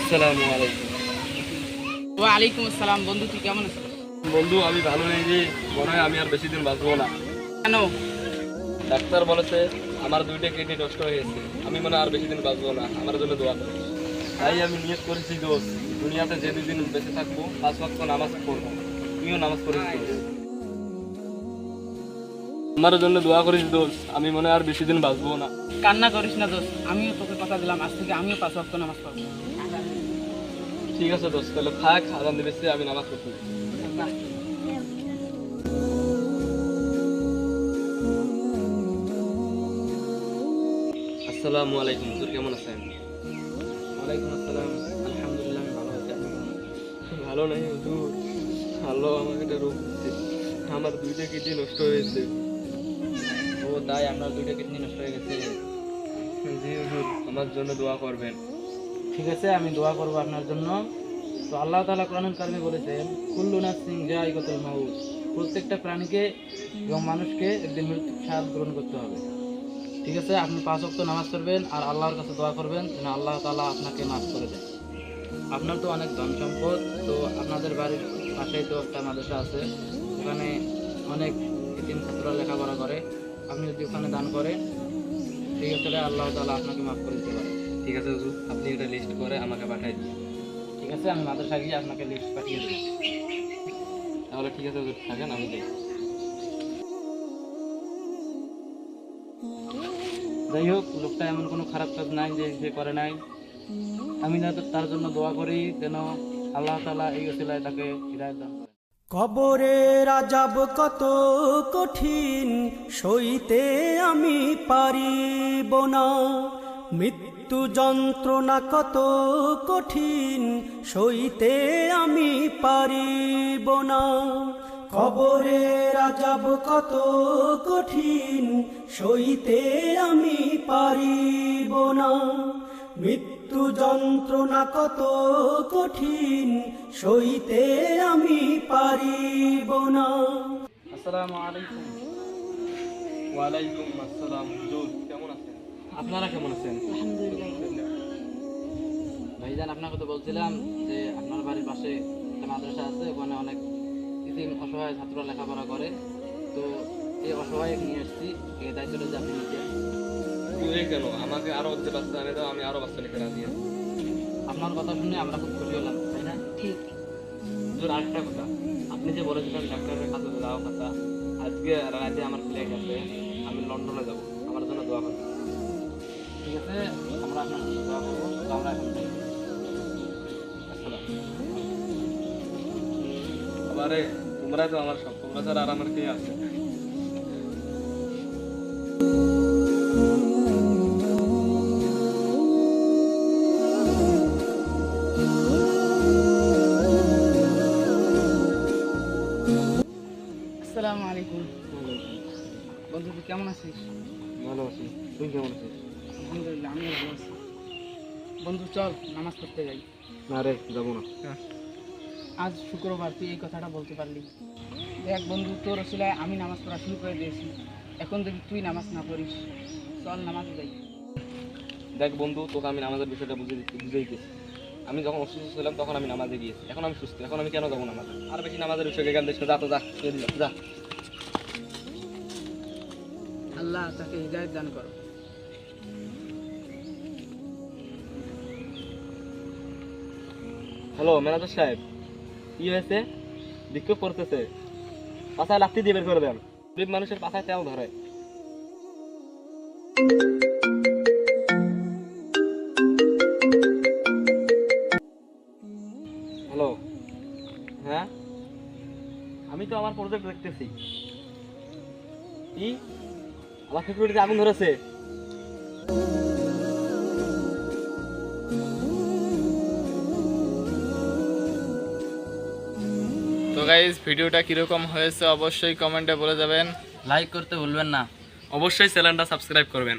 আসসালামু আলাইকুম। ওয়ালাইকুম আসসালাম। বন্ধু তুই কেমন আছিস? বন্ধু আমি ভালো নেই রে, মনে হয় আমি আর বেশি দিন বাঁচবো না। কেন? ডাক্তার বলেছে আমার 2টা কিডনি নষ্ট হয়ে গেছে, আমি মনে হয় আর বেশি দিন বাঁচবো না, আমার জন্য দোয়া করিস। তাই আমি নিয়ত করেছি দোস্ত, দুনিয়াতে যে 2 দিন বেঁচে থাকবো 5 ওয়াক্ত নামাজ পড়বো। তুইও নামাজ পড়িস দোস্ত, আমার জন্য দোয়া করিস দোস্ত, আমি মনে হয় আর বেশি দিন বাঁচবো না। কান্না করিস না দোস্ত, আমিও তোকে কথা দিলাম আজ থেকে আমিও 5 ওয়াক্ত নামাজ পড়বো। ঠিক আছে দোস্ত, তাহলে থাক, আজান দিবেছে, আমি নামাজ পড়তে যাই। আসসালামু আলাইকুম, হুজুর কেমন আছেন? ওয়ালাইকুম আসসালাম। আলহামদুলিল্লাহ আমি ভালো আছি। আপনি কেমন আছেন? ভালো নাই হুজুর, আল্লাহ আমাকে একটা রোগ দিচ্ছে, আমার 2টা কিডনি নষ্ট হয়েছে। ও তাই, আপনার 2টা কিডনি নষ্ট হয়ে গেছে? জি হুজুর, আমার জন্য দোয়া করবেন। ঠিক আছে, আমি দোয়া করব আপনার জন্য। তো আল্লাহ তাআলা কোরআনুল কারিমে বলেছেন, কুল্লু নাফসিন যায়িকাতুল মাউত, প্রত্যেকটা প্রাণীকে এবং মানুষকে একদিন মৃত্যুর স্বাদ গ্রহণ করতে হবে। ঠিক আছে, আপনি 5 ওয়াক্ত নামাজ পড়বেন আর আল্লাহর কাছে দোয়া করবেন যেন আল্লাহ তাআলা আপনাকে মাফ করে দেন। আপনার তো অনেক ধন সম্পদ, তো আপনাদের বাড়ির পাশেই তো একটা মাদ্রাসা আছে, ওখানে অনেক এতিম ছাত্ররা লেখাপড়া করে। আপনি যদি ওখানে দান করেন, ঠিক আছে, আল্লাহ তাআলা আপনাকে মাফ করে দিতে পারে। ঠিক আছে হুজুর, আপনি এটা লিস্ট করে আমাকে পাঠিয়ে দিন। ঠিক আছে, আমি মাদ্রাসা গিয়ে আপনাকে লিস্ট পাঠিয়ে দেবো। তাহলে ঠিক আছে হুজুর, থাকেন, আমি যাই। যাই হোক, লোকটা এমন কোনো খারাপ কাজ নাই যে সে করে নাই। আমি তার জন্য দোয়া করি যেন আল্লাহ তাআলা এই ওসিলায় তাকে হিদায়াত দান করেন। কবরের আযাব কত কঠিন, সইতে আমি পারিব না। মৃত্যু যন্ত্রণা কত কঠিন, সইতে আমি পারিব না। কবরের আযাব কত কঠিন, সইতে আমি পারিব না। মৃত্যু যন্ত্রণা কত কঠিন, সইতে আমি পারিব না। আসসালামু আলাইকুম। ওয়ালাইকুম আসসালাম। হুজুর কেমন আছেন? আপনারা কেমন আছেন? আলহামদুলিল্লাহ। ভাইজান, আপনাকে তো বলছিলাম যে আপনার বাড়ির পাশে একটা মাদ্রাসা আছে, ওখানে অনেক এতিম অসহায় ছাত্র লেখাপড়া করে। তো এই অসহায় নিয়ে এসেছি, এই দায়িত্বটা যে আপনি নিতেন। তুই কেন, আমাকে আরো যে বাচ্চা আনে দাও, আমি আরো বাচ্চা লিখে রাজি আছি। আপনার কথা শুনে আমরা খুব খুশি হলাম, তাই না? ঠিক। হুজুর আরেকটা কথা, আপনি যে বলেছিলেন ডাক্তারের কাছে যাওয়ার কথা, আজকে রাতে আমার ফ্লাইট আছে, আমি লন্ডনে যাব, আমার জন্য দোয়া করবেন। ঠিক আছে, আমরা আপনার জন্য দোয়া করবো। তো আমরা এখন যাই। আসসালাম। আবারে তোমরা তো আমার সব, তোমরা ছাড়া আর আমার কে আছে? আসসালামু আলাইকুম। বন্ধু তুই কেমন আছিস? ভালো আছি, তুই কেমন আছিস? আলহামদুলিল্লাহ, আমিও ভালো আছি। বন্ধু চল নামাজ পড়তে যাই। না রে, যাবো না। আজ শুক্রবার, তুই এই কথাটা বলতে পারলি। দেখ বন্ধু, তোর ওসিলায় আমি নামাজ পড়া শুরু করে দিয়েছি, এখন যদি তুই নামাজ না পড়িস, চল নামাজ যাই। দেখ বন্ধু, তোকে আমি নামাজের বিষয়টা বুঝে দিতেছি। আমি যখন অসুস্থ ছিলাম তখন আমি নামাজে গিয়েছি, এখন আমি সুস্থ, এখন আমি কেন যাবো নামাজে? আর বেশি নামাজের বিষয়ে জ্ঞান দিস না, যা তো যা, যা। আল্লাহ তাকে হিদায়াত দান করো। হ্যালো ম্যানেজার সাহেব, কি হয়েছে? বিক্ষোভ করতেছে, পাছায় লাথি দিয়ে বের করে দেন। গরিব মানুষের পাছায় তেল ধরে। হ্যালো, হ্যাঁ, আমি তো আমার প্রজেক্ট দেখতেছি। কি, আমার ফ্যাক্টরিতে আগুন ধরেছে? তো গাইজ, ভিডিওটা কীরকম হয়েছে অবশ্যই কমেন্টে বলে যাবেন। লাইক করতে ভুলবেন না। অবশ্যই চ্যানেলটা সাবস্ক্রাইব করবেন।